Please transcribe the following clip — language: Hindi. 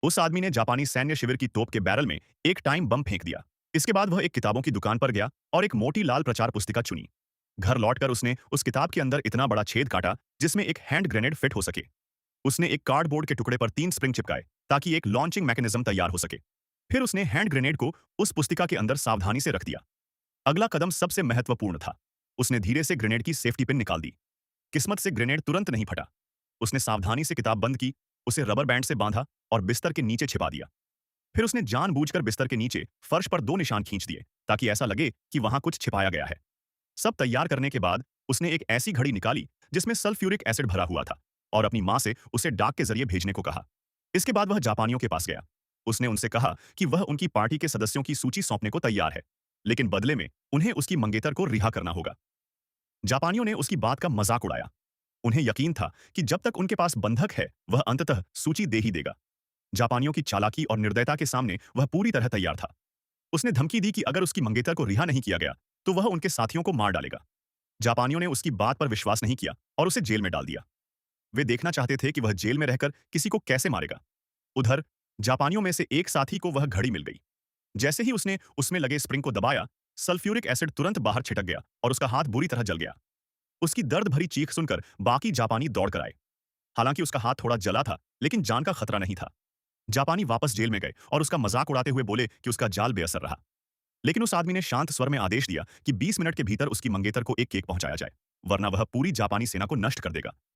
उस आदमी ने जापानी सैन्य शिविर की तोप के बैरल में एक टाइम बम फेंक दिया। इसके बाद वह एक किताबों की दुकान पर गया और एक मोटी लाल प्रचार पुस्तिका चुनी। घर लौटकर उसने उस किताब के अंदर इतना बड़ा छेद काटा जिसमें एक हैंड ग्रेनेड फिट हो सके। उसने एक कार्डबोर्ड के टुकड़े पर 3 स्प्रिंग चिपकाए ताकि एक लॉन्चिंग मैकेनिज्म तैयार हो सके। फिर उसने हैंड ग्रेनेड को उस पुस्तिका के अंदर सावधानी से रख दिया। अगला कदम सबसे महत्वपूर्ण था। उसने धीरे से ग्रेनेड की सेफ्टी पिन निकाल दी। किस्मत से ग्रेनेड तुरंत नहीं फटा। उसने सावधानी से किताब बंद की, उसे रबर बैंड से बांधा और बिस्तर के नीचे छिपा दिया। फिर उसने जानबूझकर बिस्तर के नीचे फर्श पर 2 निशान खींच दिए ताकि ऐसा लगे कि वहां कुछ छिपाया गया है। सब तैयार करने के बाद उसने एक ऐसी घड़ी निकाली जिसमें सल्फ्यूरिक एसिड भरा हुआ था और अपनी मां से उसे डाक के जरिए भेजने को कहा। इसके बाद वह जापानियों के पास गया। उसने उनसे कहा कि वह उनकी पार्टी के सदस्यों की सूची सौंपने को तैयार है, लेकिन बदले में उन्हें उसकी मंगेतर को रिहा करना होगा। जापानियों ने उसकी बात का मजाक उड़ाया। उन्हें यकीन था कि जब तक उनके पास बंधक है वह अंततः सूची दे ही देगा। जापानियों की चालाकी और निर्दयता के सामने वह पूरी तरह तैयार था। उसने धमकी दी कि अगर उसकी मंगेतर को रिहा नहीं किया गया तो वह उनके साथियों को मार डालेगा। जापानियों ने उसकी बात पर विश्वास नहीं किया और उसे जेल में डाल दिया। वे देखना चाहते थे कि वह जेल में रहकर किसी को कैसे मारेगा। उधर जापानियों में से एक साथी को वह घड़ी मिल गई। जैसे ही उसने उसमें लगे स्प्रिंग को दबाया, सल्फ्यूरिक एसिड तुरंत बाहर छिटक गया और उसका हाथ बुरी तरह जल गया। उसकी दर्द भरी चीख सुनकर बाकी जापानी दौड़ कर आए। हालांकि उसका हाथ थोड़ा जला था, लेकिन जान का खतरा नहीं था। जापानी वापस जेल में गए और उसका मजाक उड़ाते हुए बोले कि उसका जाल बेअसर रहा। लेकिन उस आदमी ने शांत स्वर में आदेश दिया कि 20 मिनट के भीतर उसकी मंगेतर को एक केक पहुंचाया जाए, वरना वह पूरी जापानी सेना को नष्ट कर देगा।